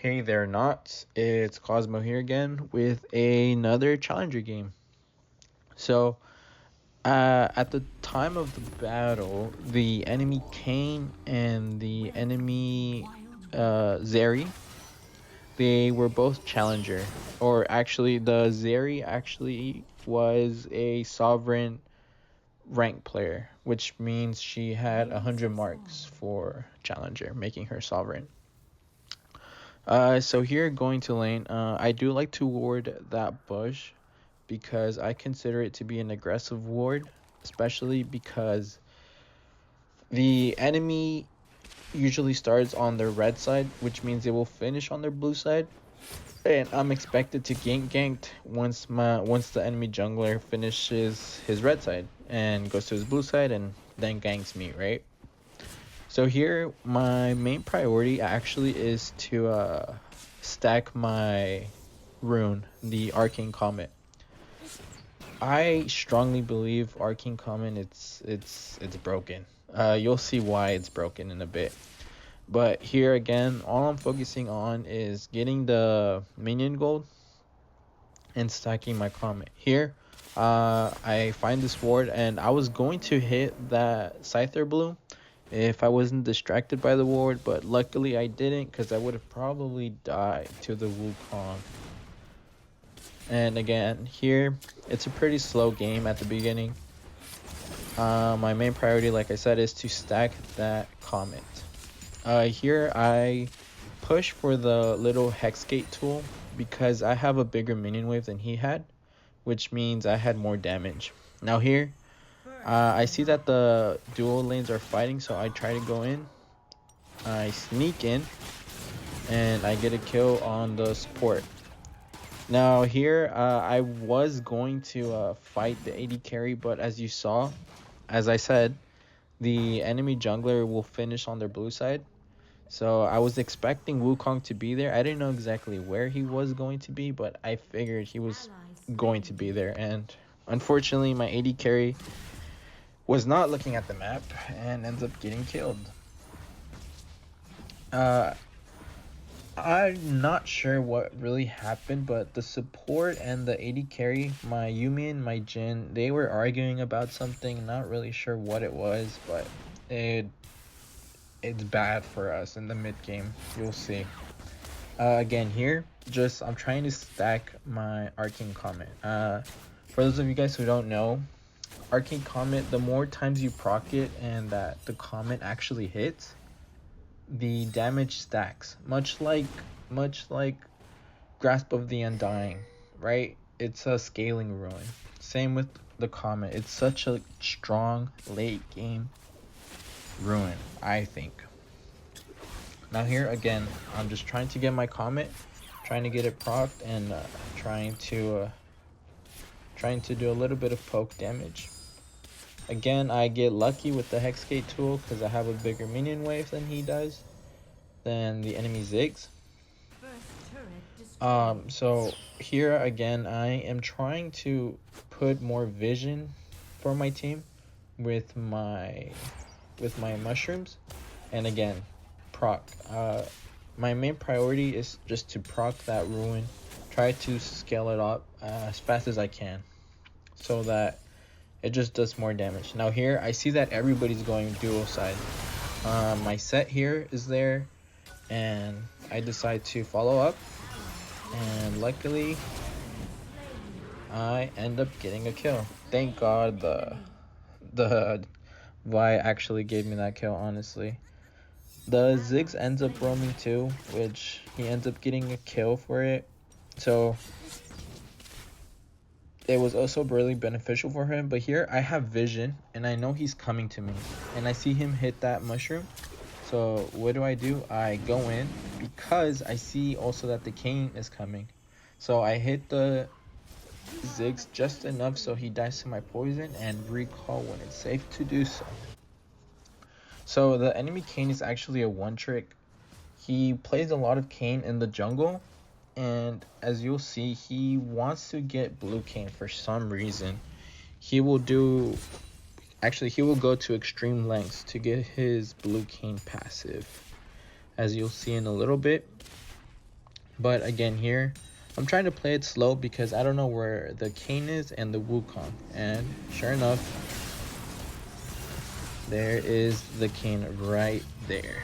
Hey there, Knots. It's Cosmo here again with another Challenger game. So, at the time of the battle, the enemy Kane and the enemy Zeri, they were both Challenger. Or actually, the Zeri actually was a Sovereign rank player, which means she had 100 marks for Challenger, making her Sovereign. So here going to lane, I do like to ward that bush because I consider it to be an aggressive ward, especially because the enemy usually starts on their red side, which means they will finish on their blue side. And I'm expected to gank ganked once the enemy jungler finishes his red side and goes to his blue side and then ganks me, right? So here, my main priority actually is to stack my rune, the Arcane Comet. I strongly believe Arcane Comet it's broken. You'll see why it's broken in a bit. But here again, all I'm focusing on is getting the minion gold and stacking my Comet. Here, I find this ward and I was going to hit that Scyther Blue if I wasn't distracted by the ward, but luckily I didn't because I would have probably died to the Wukong. And again, here, it's a pretty slow game at the beginning. My main priority, like I said, is to stack that Comet. Here, I push for the little Hexgate tool because I have a bigger minion wave than he had, which means I had more damage. Now here, I see that the dual lanes are fighting, so I try to go in. I sneak in, and I get a kill on the support. Now here, I was going to fight the AD carry, but as you saw, as I said, the enemy jungler will finish on their blue side. So I was expecting Wukong to be there. I didn't know exactly where he was going to be, but I figured he was going to be there. And unfortunately, my AD carry was not looking at the map and ends up getting killed. I'm not sure what really happened, but the support and the AD carry, my Yumi and my Jin, they were arguing about something. Not really sure what it was, but it's bad for us in the mid game. You'll see. Again here, just I'm trying to stack my Arcane Comet. For those of you guys who don't know, Arcane Comet, the more times you proc it and that the comet actually hits, the damage stacks, much like Grasp of the Undying, right? It's a scaling rune. Same with the Comet. It's such a strong late game rune, I think. Now here again, I'm just trying to get my Comet, trying to get it procced, and trying to do a little bit of poke damage. Again, I get lucky with the Hexgate tool because I have a bigger minion wave than he does, than the enemy Ziggs. So here again, I am trying to put more vision for my team with my mushrooms, and again, proc. My main priority is just to proc that ruin, try to scale it up as fast as I can, so that it just does more damage. Now here, I see that everybody's going dual side. My set here is there, and I decide to follow up, and luckily, I end up getting a kill. Thank God the Vi actually gave me that kill, honestly. The Ziggs ends up roaming too, which he ends up getting a kill for it. So it was also really beneficial for him. But here I have vision and I know he's coming to me, and I see him hit that mushroom. So what do? I go in because I see also that the Kane is coming. So I hit the Ziggs just enough so he dies to my poison and recall when it's safe to do so. So the enemy Kane is actually a one trick. He plays a lot of Kane in the jungle, and as you'll see, he wants to get blue Kane for some reason. He will go to extreme lengths to get his blue Kane passive, as you'll see in a little bit. But again, here I'm trying to play it slow because I don't know where the Kayn is and the Wukong. And sure enough, there is the Kayn right there.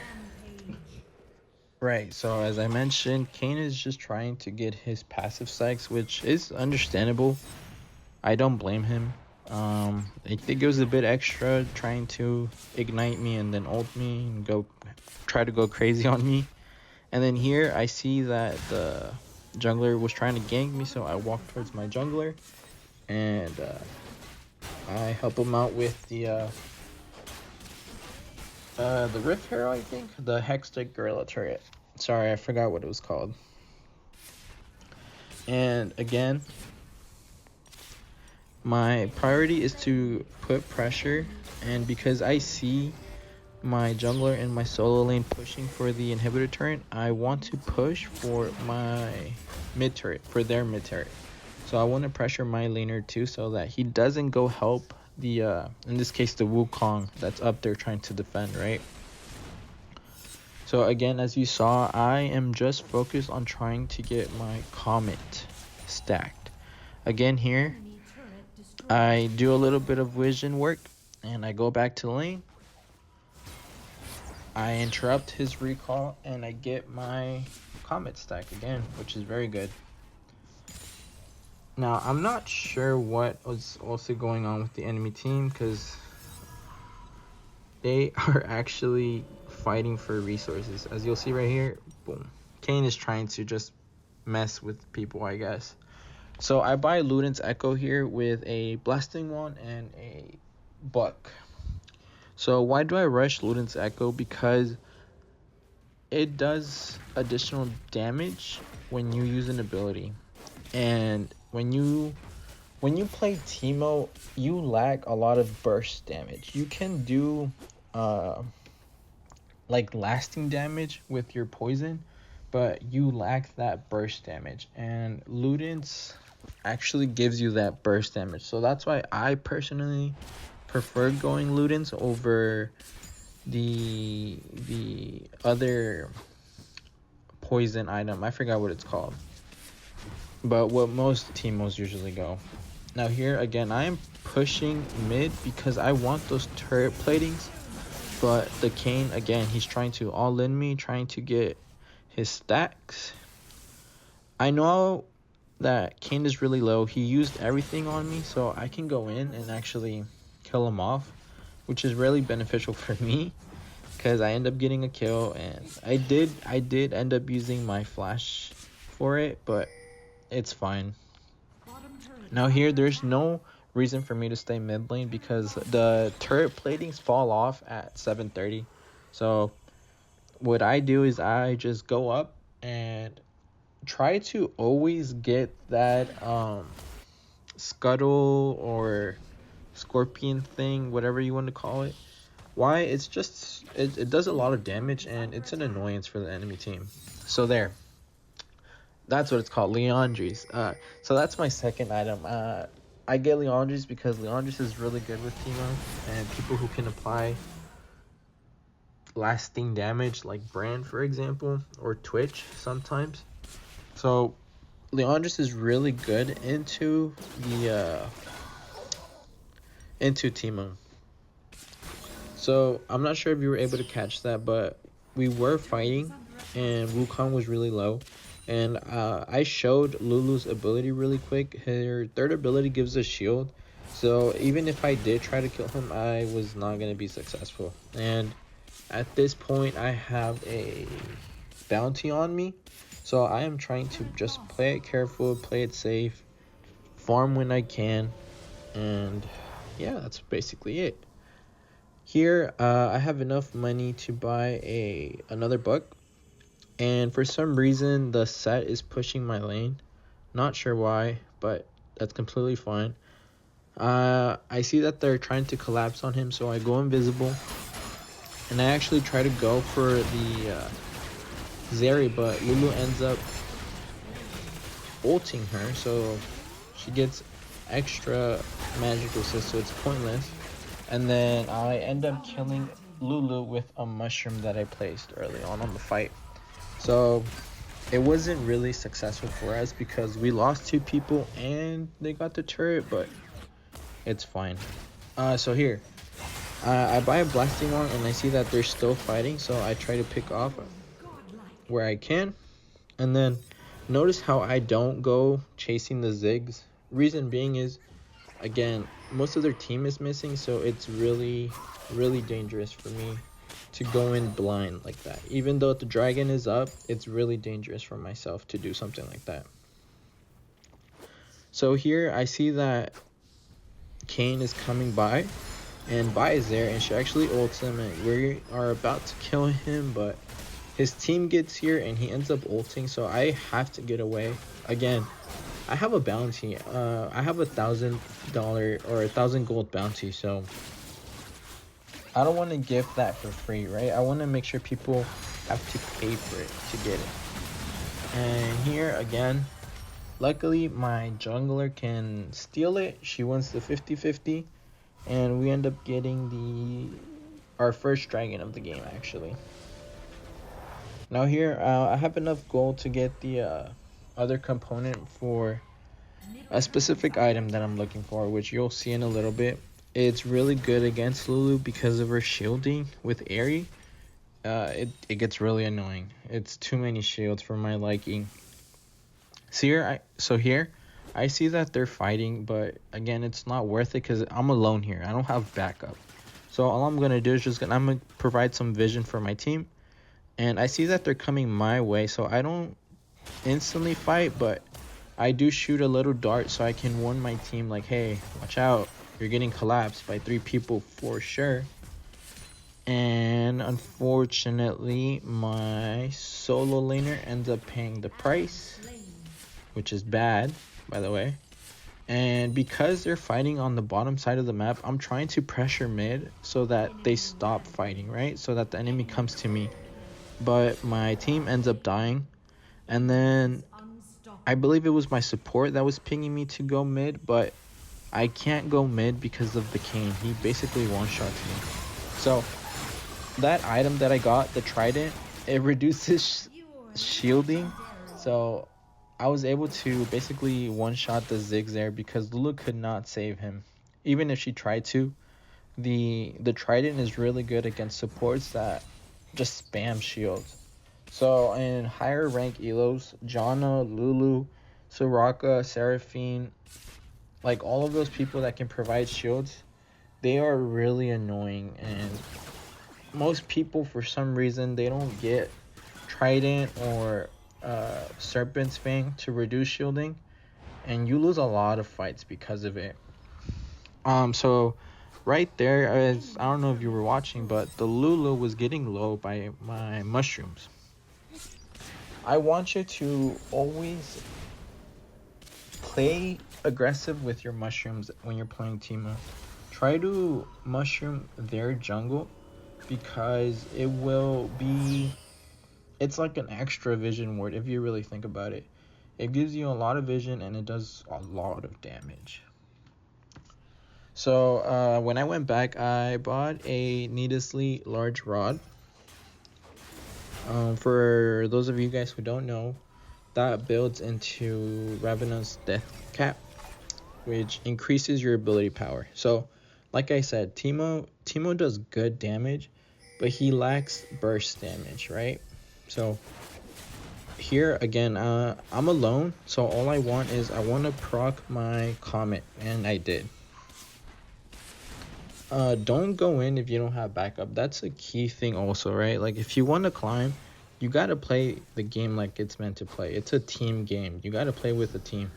Right, so as I mentioned, Kayn is just trying to get his passive psychs, which is understandable. I don't blame him. I think it goes a bit extra trying to ignite me and then ult me and try to go crazy on me. And then here I see that the jungler was trying to gank me, so I walk towards my jungler and I help him out with the Rift Hero, I think, the Hextech Gorilla Turret. Sorry, I forgot what it was called. And again, my priority is to put pressure, and because I see my jungler and my solo lane pushing for the inhibitor turret, I want to push for my mid turret, for their mid turret. So I want to pressure my laner too, so that he doesn't go help the in this case the Wukong that's up there trying to defend, right? So again, as you saw, I am just focused on trying to get my Comet stacked. Again, here I do a little bit of vision work and I go back to lane. I interrupt his recall and I get my Comet stack again, which is very good. Now, I'm not sure what was also going on with the enemy team because they are actually fighting for resources. As you'll see right here, boom. Kayn is trying to just mess with people, I guess. So I buy Luden's Echo here with a Blasting Wand and a Buck. So why do I rush Luden's Echo? Because it does additional damage when you use an ability. And when you play Teemo, you lack a lot of burst damage. You can do like lasting damage with your poison, but you lack that burst damage, and Luden's actually gives you that burst damage. So that's why I personally prefer going Luden's over the other poison item. I forgot what it's called, but what most Teemos usually go. Now here again, I am pushing mid because I want those turret platings, but the Kayn, again, he's trying to all in me, trying to get his stacks. I know that Kayn is really low. He used everything on me, so I can go in and actually kill him off, which is really beneficial for me because I end up getting a kill. And I did end up using my flash for it, but it's fine. Now here, there's no reason for me to stay mid lane because the turret platings fall off at 7:30. So what I do is I just go up and try to always get that scuttle or scorpion thing, whatever you want to call it. Why? It's just it does a lot of damage and it's an annoyance for the enemy team. So there, that's what it's called, Leandries. So that's my second item. I get Leandries because Leandries is really good with Teemo, and people who can apply lasting damage like Brand, for example, or Twitch sometimes. So Leandris is really good into the into Teemo. So I'm not sure if you were able to catch that, but we were fighting and Wukong was really low. And I showed Lulu's ability really quick. Her third ability gives a shield. So even if I did try to kill him, I was not going to be successful. And at this point, I have a bounty on me. So I am trying to just play it careful, play it safe, farm when I can. And yeah, that's basically it. Here, I have enough money to buy another book. And for some reason, the set is pushing my lane. Not sure why, but that's completely fine. I see that they're trying to collapse on him, so I go invisible. And I actually try to go for the Zeri, but Lulu ends up ulting her, so she gets extra magic resist, so it's pointless. And then I end up killing Lulu with a mushroom that I placed early on the fight. So it wasn't really successful for us because we lost 2 people and they got the turret, but it's fine. So here, I buy a blasting wand and I see that they're still fighting, so I try to pick off where I can. And then notice how I don't go chasing the Ziggs. Reason being is, again, most of their team is missing, so it's really dangerous for me to go in blind like that. Even though the dragon is up, it's really dangerous for myself to do something like that. So here I see that Kayn is coming by, and Vi is there, and she actually ults him, and we are about to kill him, but his team gets here and he ends up ulting, so I have to get away. Again, I have a bounty. I have $1,000 or 1,000 gold bounty, so I don't want to give that for free, right? I want to make sure people have to pay for it to get it. And here again, luckily my jungler can steal it. She wins the 50-50, and we end up getting our first dragon of the game actually. Now here, I have enough gold to get the other component for a specific item that I'm looking for, which you'll see in a little bit. It's really good against Lulu because of her shielding with Aerie. It gets really annoying. It's too many shields for my liking. So here, I see that they're fighting, but again, it's not worth it because I'm alone here. I don't have backup. So all I'm gonna do is I'm gonna provide some vision for my team. And I see that they're coming my way, so I don't instantly fight, but I do shoot a little dart so I can warn my team like, hey, watch out, you're getting collapsed by 3 people for sure. And unfortunately, my solo laner ends up paying the price, which is bad, by the way. And because they're fighting on the bottom side of the map, I'm trying to pressure mid so that they stop fighting, right? So that the enemy comes to me. But my team ends up dying, and then I believe it was my support that was pinging me to go mid, but I can't go mid because of the Kayn. He basically one-shots me. So that item that I got, the trident, it reduces shielding, so I was able to basically one-shot the Ziggs there because Lulu could not save him. Even if she tried to, the trident is really good against supports that just spam shields. So in higher rank elos, Janna, Lulu, Soraka, Seraphine, like all of those people that can provide shields, they are really annoying. And most people, for some reason, they don't get Trident or Serpent's Fang to reduce shielding, and you lose a lot of fights because of it. So right there, as I don't know if you were watching, but the Lulu was getting low by my mushrooms. I want you to always play aggressive with your mushrooms when you're playing Teemo. Try to mushroom their jungle because it's like an extra vision ward if you really think about it. It gives you a lot of vision and it does a lot of damage. So when I went back, I bought a needlessly large rod. For those of you guys who don't know, that builds into Ravenous Death Cap, which increases your ability power. So like I said, Teemo does good damage, but he lacks burst damage, right? So here again, I'm alone, so all I want is I want to proc my Comet, and I did. Don't go in if you don't have backup. That's a key thing also, right? Like if you want to climb, you got to play the game like it's meant to play. It's a team game. You got to play with a team.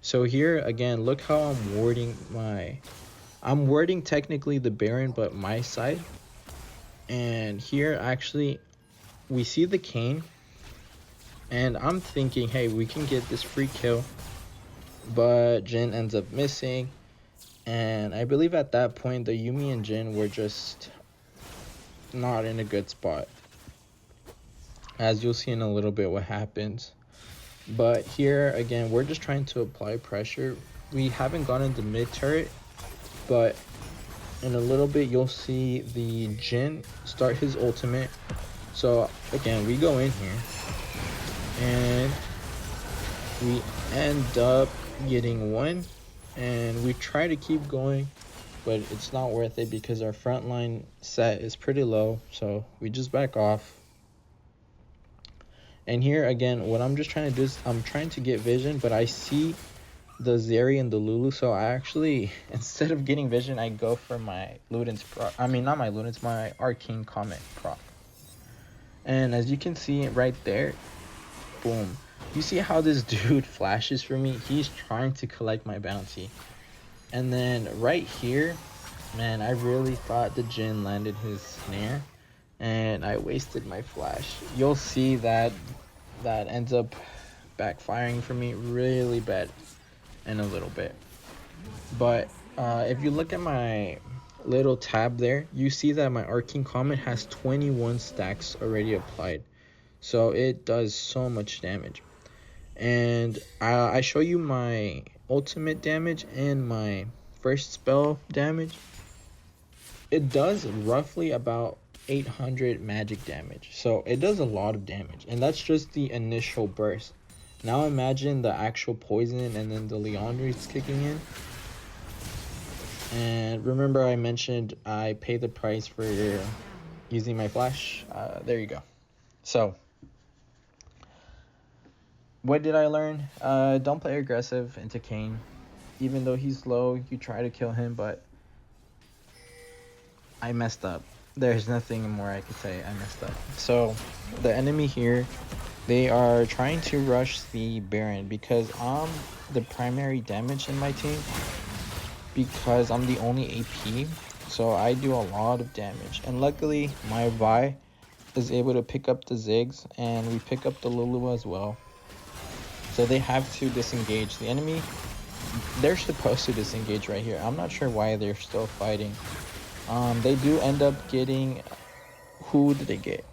So here again, look how I'm warding technically the Baron, but my side. And here actually we see the Kayn, and I'm thinking, hey, we can get this free kill, but Jhin ends up missing. And I believe at that point the Yuumi and Jhin were just not in a good spot, as you'll see in a little bit what happens. But here again, we're just trying to apply pressure. We haven't gotten the mid turret, but in a little bit you'll see the Jhin start his ultimate. So again, we go in here and we end up getting one, and we try to keep going, but it's not worth it because our front line set is pretty low, so we just back off. And here again, what I'm just trying to do is I'm trying to get vision, but I see the Zeri and the Lulu, so I actually, instead of getting vision, I go for my Luden's proc. I mean, not my Luden's, my Arcane Comet proc. And as you can see right there, boom. You see how this dude flashes for me? He's trying to collect my bounty. And then right here, man, I really thought the Jhin landed his snare, and I wasted my flash. You'll see that ends up backfiring for me really bad in a little bit. But if you look at my little tab there, you see that my Arcane Comet has 21 stacks already applied, so it does so much damage. And I show you my ultimate damage and my first spell damage. It does roughly about 800 magic damage, so it does a lot of damage, and that's just the initial burst. Now imagine the actual poison and then the Leandri's kicking in. And remember I mentioned I pay the price for using my flash. There you go. So what did I learn? Don't play aggressive into Kayn. Even though he's low, you try to kill him, but I messed up. There's nothing more I could say. I messed up. So the enemy here, they are trying to rush the Baron because I'm the primary damage in my team, because I'm the only AP, so I do a lot of damage. And luckily my Vi is able to pick up the Ziggs, and we pick up the Lulu as well. So they have to disengage. The enemy, they're supposed to disengage right here. I'm not sure why they're still fighting. They do end up getting, who did they get?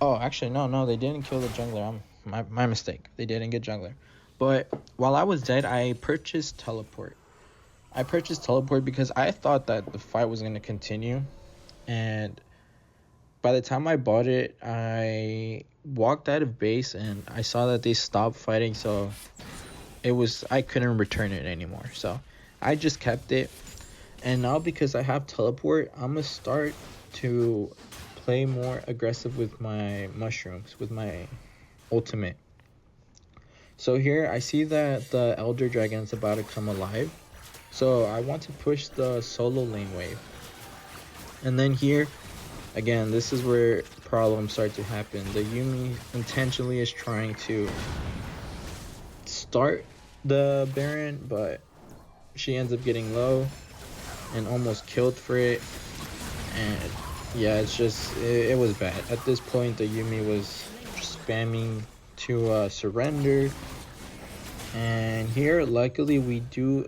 Oh, actually, no, they didn't kill the jungler. My mistake. They didn't get jungler. But while I was dead, I purchased teleport. Because I thought that the fight was going to continue. And by the time I bought it, I walked out of base and I saw that they stopped fighting. So I couldn't return it anymore. So I just kept it. And now because I have teleport, I'm going to start to play more aggressive with my mushrooms, with my ultimate. So here I see that the Elder Dragon's about to come alive. So I want to push the solo lane wave. And then here, again, this is where problems start to happen. The Yuumi intentionally is trying to start the Baron, but she ends up getting low and almost killed for it. And yeah, it's just, it was bad. At this point, the Yuumi was spamming to surrender. And here, luckily, we do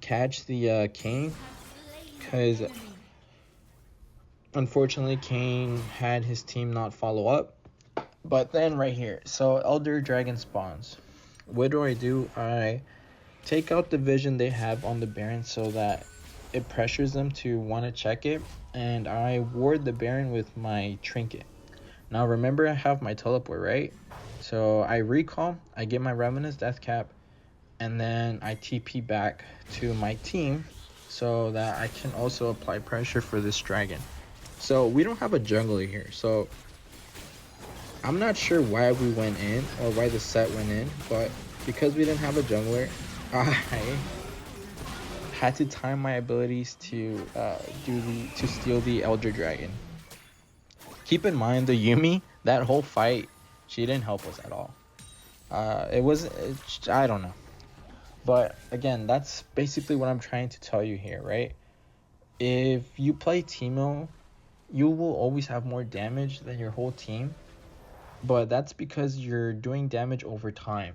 catch the Kayn, because unfortunately Kayn had his team not follow up. But then right here, so Elder Dragon spawns. What do? I take out the vision they have on the Baron so that it pressures them to want to check it, and I ward the Baron with my trinket. Now remember, I have my teleport, right? So I recall, I get my Revenant's death cap, and then I TP back to my team so that I can also apply pressure for this dragon. So we don't have a jungler here, so I'm not sure why we went in or why the set went in, but because we didn't have a jungler, I had to time my abilities to steal the Elder Dragon. Keep in mind, the Yuumi, that whole fight, she didn't help us at all. I don't know. But again, that's basically what I'm trying to tell you here, right? If you play Teemo, you will always have more damage than your whole team, but that's because you're doing damage over time.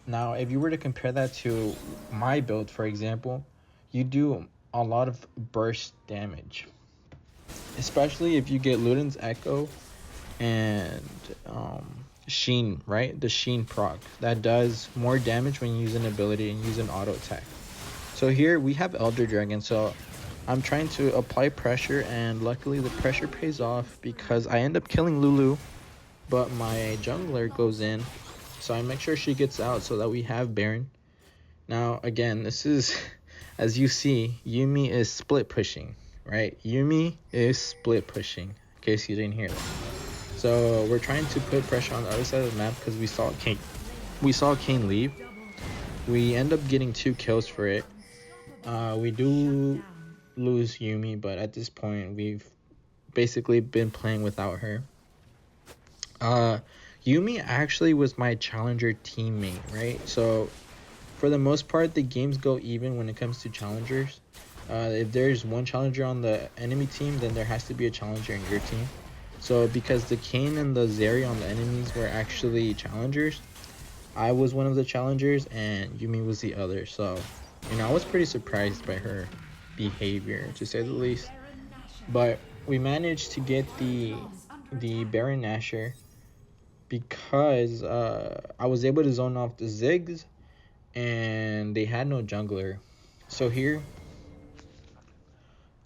Now, if you were to compare that to my build, for example, you do a lot of burst damage. Especially if you get Luden's Echo and Sheen, right? The Sheen proc. That does more damage when you use an ability and use an auto attack. So here we have Elder Dragon, so I'm trying to apply pressure, and luckily the pressure pays off because I end up killing Lulu. but my jungler goes in, so I make sure she gets out so that we have Baron. Now again, this is as you see, Yuumi is split pushing, right? Yuumi is split pushing, in case you didn't hear that. So we're trying to put pressure on the other side of the map because we saw Kayn leave. We end up getting 2 kills for it. We do lose Yuumi, but at this point we've basically been playing without her. Yuumi actually was my challenger teammate, right? So for the most part, the games go even when it comes to challengers. If there's one challenger on the enemy team, then there has to be a challenger in your team. So because the Kayn and the Zeri on the enemies were actually challengers, I was one of the challengers and Yuumi was the other. So, I was pretty surprised by her behavior, to say the least. But we managed to get the Baron Nashor because I was able to zone off the Ziggs and they had no jungler. So here,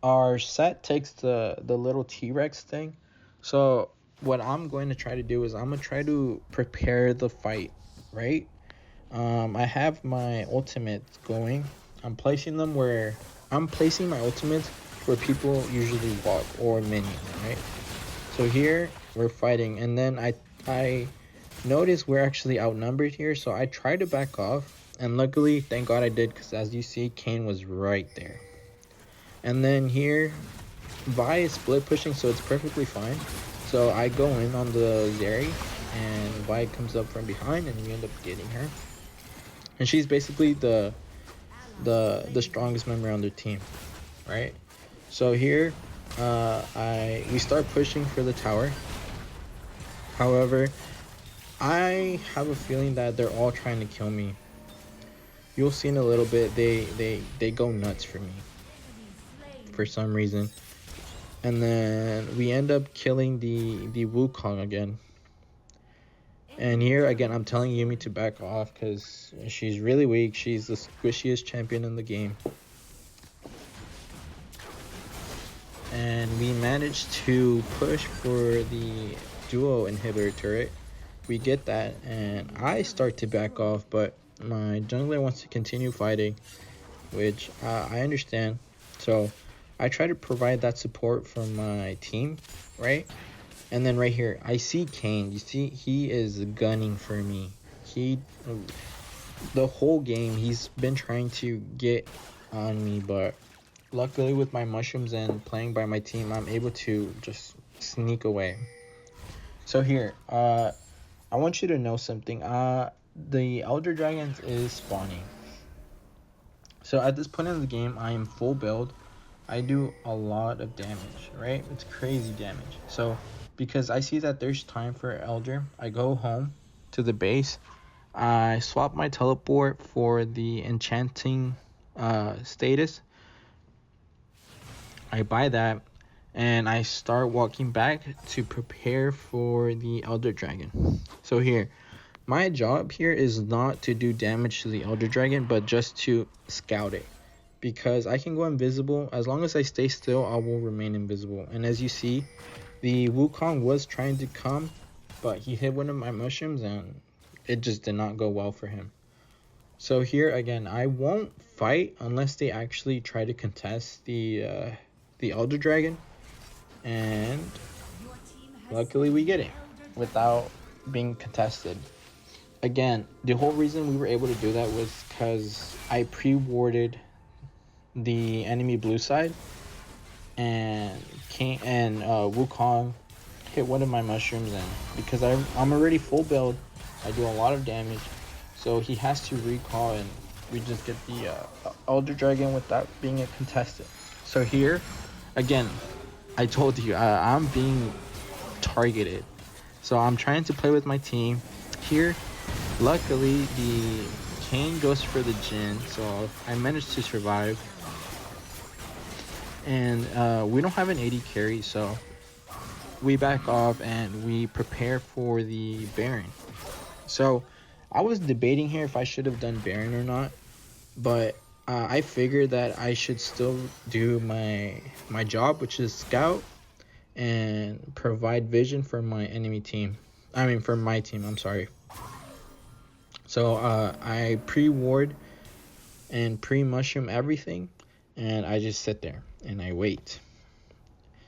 our set takes the little T-Rex thing. So what I'm going to try to do is I'm going to try to prepare the fight, right? I have my ultimates going. I'm placing my ultimates where people usually walk or minion, right? So here we're fighting, and then I notice we're actually outnumbered here, so I try to back off, and luckily, thank God I did, because as you see, Kayn was right there. And then here, Vi is split pushing, so it's perfectly fine. So I go in on the Zeri, and Vi comes up from behind, and we end up getting her. And she's basically the strongest member on their team, right? So here, we start pushing for the tower. However, I have a feeling that they're all trying to kill me. You'll see in a little bit, they go nuts for me for some reason. And then we end up killing the Wukong again. And here again, I'm telling Yuumi to back off because she's really weak. She's the squishiest champion in the game. And we managed to push for the duo inhibitor turret. We get that, and I start to back off, but my jungler wants to continue fighting, which I understand. So I try to provide that support for my team, right? And then right here, I see Kayn. You see, he is gunning for me. The whole game, he's been trying to get on me, but luckily with my mushrooms and playing by my team, I'm able to just sneak away. So here, I want you to know something. The Elder Dragons is spawning. So at this point in the game, I am full build. I do a lot of damage, right? It's crazy damage. So because I see that there's time for Elder, I go home to the base. I swap my teleport for the enchanting status. I buy that, and I start walking back to prepare for the Elder Dragon. So here, my job here is not to do damage to the Elder Dragon, but just to scout it. Because I can go invisible. As long as I stay still, I will remain invisible. And as you see, the Wukong was trying to come, but he hit one of my mushrooms and it just did not go well for him. So here again, I won't fight unless they actually try to contest the Elder Dragon. And luckily we get it without being contested. Again, the whole reason we were able to do that was because I pre-warded the enemy blue side, and Wukong hit one of my mushrooms, and because I'm already full build, I do a lot of damage, so he has to recall, and we just get the Elder Dragon without being a contestant. So here, again, I told you, I'm being targeted, so I'm trying to play with my team. Here, luckily, the Kayn goes for the Jhin, so I managed to survive. And we don't have an AD carry, so we back off and we prepare for the Baron. So I was debating here if I should have done Baron or not, but I figured that I should still do my job, which is scout and provide vision for my enemy team. I mean, for my team, I'm sorry. So I pre-ward and pre-mushroom everything, and I just sit there and I wait.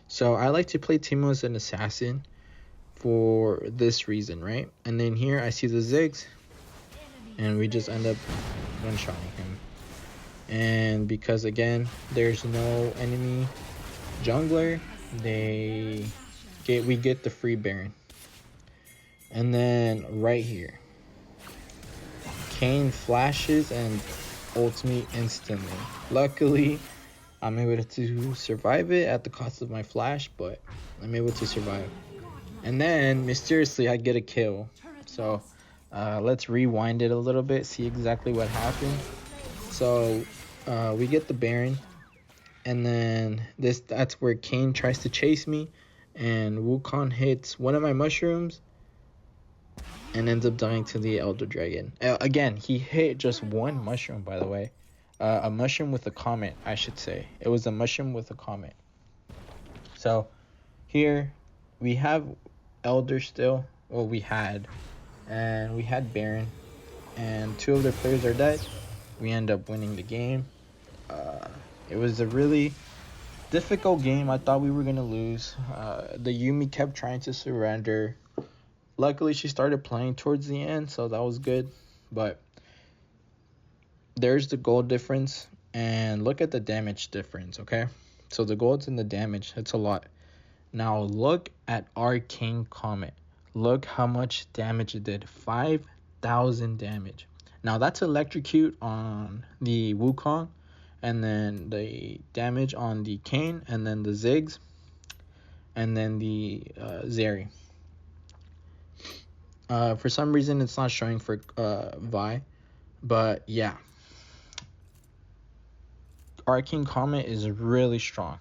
So I like to play Teemo as an assassin for this reason, right? And then here I see the Ziggs, and we just end up one-shotting him. And because again, there's no enemy jungler, we get the free Baron. And then right here, Kayn flashes and ults me instantly. Luckily, I'm able to survive it at the cost of my flash, but I'm able to survive. And then mysteriously I get a kill. So let's rewind it a little bit, see exactly what happened. So we get the Baron, and then that's where Kayn tries to chase me, and Wukong hits one of my mushrooms and ends up dying to the Elder Dragon. Again, he hit just one mushroom, by the way. A mushroom with a comet, I should say. It was a mushroom with a comet. So here we have Elder still. Well, we had. And we had Baron. And 2 of their players are dead. We end up winning the game. It was a really difficult game. I thought we were going to lose. The Yumi kept trying to surrender. Luckily, she started playing towards the end, so that was good. But there's the gold difference, and look at the damage difference, okay? So the gold's and the damage, it's a lot. Now look at Arcane Comet. Look how much damage it did. 5,000 damage. Now that's electrocute on the Wukong, and then the damage on the Kayn, and then the Ziggs, and then the Zeri. For some reason, it's not showing for Vi, but yeah. Arcane Comet is really strong.